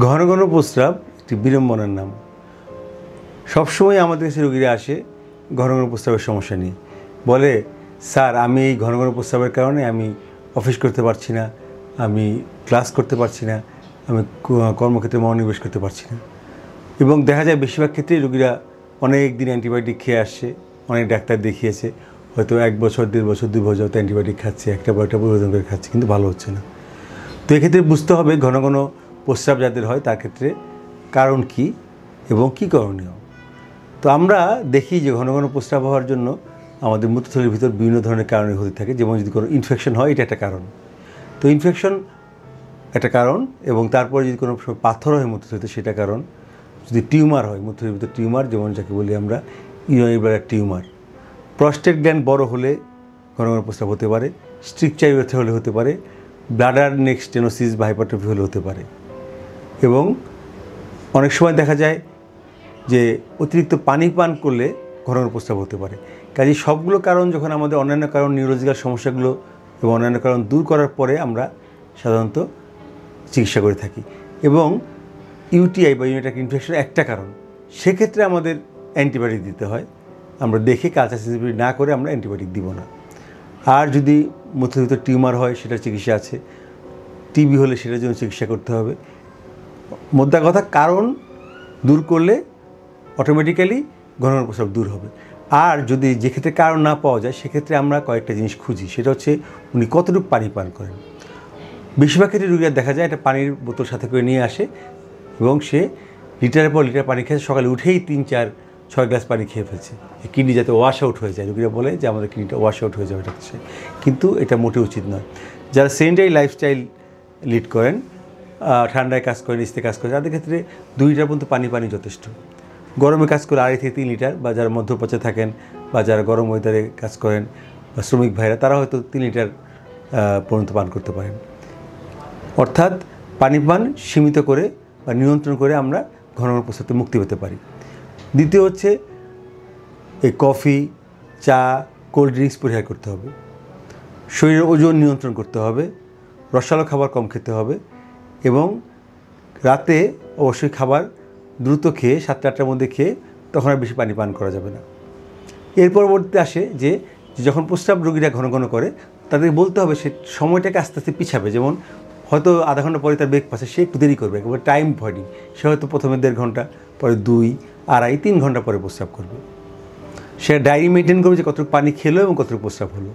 ঘন ঘন প্রস্রাব একটি বিড়ম্বনার নাম। সবসময় আমাদের কাছে রোগীরা আসে ঘন ঘন প্রস্রাবের সমস্যা নিয়ে, বলে স্যার আমি এই ঘন ঘন প্রস্রাবের কারণে আমি অফিস করতে পারছি না, আমি ক্লাস করতে পারছি না, আমি কর্মক্ষেত্রে মনোনিবেশ করতে পারছি না। এবং দেখা যায় বেশিরভাগ ক্ষেত্রেই রোগীরা অনেক দিন অ্যান্টিবায়োটিক খেয়ে আসছে, অনেক ডাক্তার দেখিয়েছে, হয়তো 1 বছর 1.5 বছর 2 বছর তো অ্যান্টিবায়োটিক খাচ্ছে, একটা পর একটা পরিবর্তন করে খাচ্ছে, কিন্তু ভালো হচ্ছে না। তো এক্ষেত্রে বুঝতে হবে ঘন ঘন প্রস্রাব যাদের হয় তার ক্ষেত্রে কারণ কী এবং কী করণীয়। তো আমরা দেখি যে ঘন ঘন প্রস্রাব হওয়ার জন্য আমাদের মূত্রথলির ভিতর বিভিন্ন ধরনের কারণে হতে থাকে। যেমন যদি কোনো ইনফেকশন হয়, এটা একটা কারণ। তো ইনফেকশন একটা কারণ, এবং তারপরে যদি কোনো পাথর হয় মূত্রথলিতে সেটা কারণ। যদি টিউমার হয় মূত্রথলির ভিতর, টিউমার যেমন যাকে বলি আমরা urinary bladder tumour. Prostate gland বড় হলে ঘন ঘন প্রস্রাব হতে পারে, স্ট্রিকচার ইউরেথ্রা হলে হতে পারে, ব্লাডার নেক স্টেনোসিস বা হাইপারট্রফি হলে হতে পারে। এবং অনেক সময় দেখা যায় যে অতিরিক্ত পানি পান করলে ঘন ঘন প্রস্রাব হতে পারে। কাজেই সবগুলো কারণ যখন আমাদের অন্যান্য কারণ নিউরোলজিক্যাল সমস্যাগুলো এবং অন্যান্য কারণ দূর করার পরে আমরা সাধারণত চিকিৎসা করে থাকি। এবং ইউটিআই বা ইউরিনারি ট্র্যাক্ট ইনফেকশন একটা কারণ, সেক্ষেত্রে আমাদের অ্যান্টিবায়োটিক দিতে হয়। আমরা দেখে কালচার সেন্সিটিভিটি না করে আমরা অ্যান্টিবায়োটিক দিব না। আর যদি মূত্রের ভিতর টিউমার হয় সেটার চিকিৎসা আছে, টিবি হলে সেটার জন্য চিকিৎসা করতে হবে। মোদ্দা কথা, কারণ দূর করলে অটোমেটিক্যালি ঘন ঘন প্রস্রাব দূর হবে। আর যদি যে ক্ষেত্রে কারণ না পাওয়া যায় সেক্ষেত্রে আমরা কয়েকটা জিনিস খুঁজি, সেটা হচ্ছে উনি কতটুকু পানি পান করেন। বেশিরভাগ ক্ষেত্রে রোগীরা দেখা যায় একটা পানির বোতল সাথে করে নিয়ে আসে এবং সে লিটারের পর লিটার পানি খেয়ে সকালে উঠেই 3-4-6 গ্লাস পানি খেয়ে ফেলছে। কিডনি যাতে ওয়াশ আউট হয়ে যায়, রোগীরা বলে যে আমাদের কিডনিটা ওয়াশ আউট হয়ে যাবে, এটা কিন্তু এটা মোটেও উচিত নয়। যারা সেডেন্টারি লাইফস্টাইল লিড করেন, ঠান্ডায় কাজ করেন, ইস্তে কাজ করেন, তাদের ক্ষেত্রে 2 লিটার পর্যন্ত পানি যথেষ্ট। গরমে কাজ করে 2.5-3 লিটার, বা যারা মধ্যপ্রাচ্যে থাকেন বা যারা গরম ওয়েদারে কাজ করেন বা শ্রমিক ভাইরা, তারা হয়তো 3 লিটার পর্যন্ত পান করতে পারেন। অর্থাৎ পানি পান সীমিত করে বা নিয়ন্ত্রণ করে আমরা ঘন ঘন প্রস্রাব থেকে মুক্তি পেতে পারি। দ্বিতীয় হচ্ছে এই কফি, চা, কোল্ড ড্রিঙ্কস পরিহার করতে হবে। শরীরের ওজন নিয়ন্ত্রণ করতে হবে, রসালো খাবার কম খেতে হবে, এবং রাতে অবশ্যই খাবার দ্রুত খেয়ে 7-8টার মধ্যে খেয়ে তখন আর বেশি পানি পান করা যাবে না। এর পরবর্তীতে আসে যে যখন প্রস্রাব রোগীরা ঘন ঘন করে তাদের বলতে হবে সে সময়টাকে আস্তে আস্তে পিছাবে। যেমন হয়তো আধা ঘন্টা পরে তার ব্রেক পাচ্ছে, সে একটু দেরি করবে, একেবারে টাইম ভয়েডিং। সে হয়তো প্রথমে 1.5 ঘন্টা, পরে 2, 2.5, 3 ঘন্টা পরে প্রস্রাব করবে। সে ডায়েরি মেনটেন করবে যে কতটুকু পানি খেলো এবং কতটুকু প্রস্রাব হলো।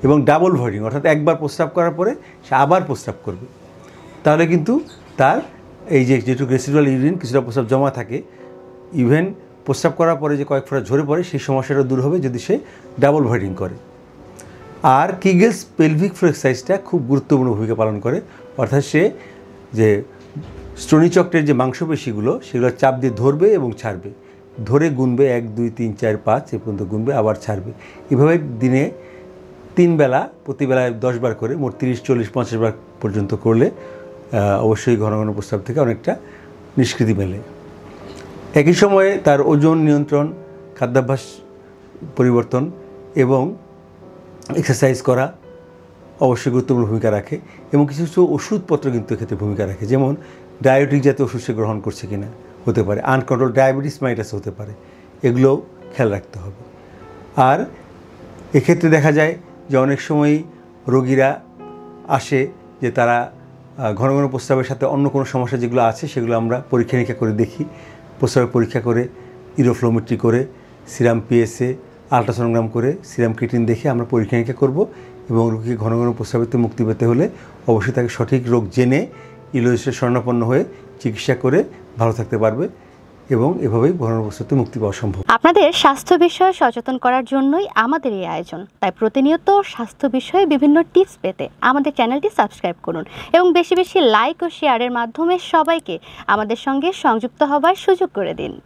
এবং ডাবল ভয়েডিং, অর্থাৎ একবার প্রস্রাব করার পরে সে আবার প্রস্রাব করবে। তাহলে কিন্তু তার এই যেটুকু রেসিডুয়াল ইউরিন, কিছুটা প্রস্রাব জমা থাকে, ইভেন প্রস্রাব করার পরে যে কয়েক ফোঁটা ঝরে পড়ে, সেই সমস্যাটা দূর হবে যদি সে ডাবল ভয়েডিং করে। আর কিগেলস পেলভিক ফ্লোর এক্সারসাইজটা খুব গুরুত্বপূর্ণ ভূমিকা পালন করে। অর্থাৎ সে যে স্টোনিচক্রের যে মাংসপেশিগুলো সেগুলো চাপ দিয়ে ধরবে এবং ছাড়বে, ধরে গুনবে 1, 2, 3, 4, 5 এ পর্যন্ত গুনবে, আবার ছাড়বে। এভাবে দিনে 3 বেলা, প্রতিবেলায় 10 বার করে মোট 30, 40, 50 বার পর্যন্ত করলে অবশ্যই ঘন ঘন প্রস্রাব থেকে অনেকটা নিষ্কৃতি মেলে। একই সময়ে তার ওজন নিয়ন্ত্রণ, খাদ্যাভ্যাস পরিবর্তন এবং এক্সারসাইজ করা অবশ্যই গুরুত্বপূর্ণ ভূমিকা রাখে। এবং কিছু কিছু ওষুধপত্র কিন্তু এক্ষেত্রে ভূমিকা রাখে। যেমন ডায়াবেটিক জাতীয় ওষুধ সে গ্রহণ করছে কিনা, হতে পারে আনকন্ট্রোল ডায়াবেটিস মাইটাস হতে পারে, এগুলোও খেয়াল রাখতে হবে। আর এক্ষেত্রে দেখা যায় যে অনেক সময়ই রোগীরা আসে যে তারা ঘন ঘন প্রস্রাবের সাথে অন্য কোনো সমস্যা যেগুলো আছে সেগুলো আমরা পরীক্ষা নিরীক্ষা করে দেখি। প্রস্রাবের পরীক্ষা করে, ইউরোফ্লোমেট্রি করে, সিরাম পিএসএ, আলট্রাসোনোগ্রাম করে, সিরাম ক্রিয়েটিন দেখে আমরা পরীক্ষা নিরীক্ষা করব। এবং রোগীকে ঘন ঘন প্রস্রাবের থেকে মুক্তি পেতে হলে অবশ্যই তাকে সঠিক রোগ জেনে ইউরোলজিস্টের শরণাপন্ন হয়ে চিকিৎসা করে ভালো থাকতে পারবে, এবং এভাবেই ঘন ঘন প্রস্রাব থেকে মুক্তি পাওয়া সম্ভব। আপনাদের স্বাস্থ্য বিষয়ে সচেতন করার জন্যই আমাদের এই আয়োজন। তাই প্রতিনিয়ত স্বাস্থ্য বিষয়ে বিভিন্ন টিপস পেতে আমাদের চ্যানেলটি সাবস্ক্রাইব করুন এবং বেশি বেশি লাইক ও শেয়ারের মাধ্যমে সবাইকে আমাদের সঙ্গে সংযুক্ত হবার সুযোগ করে দিন।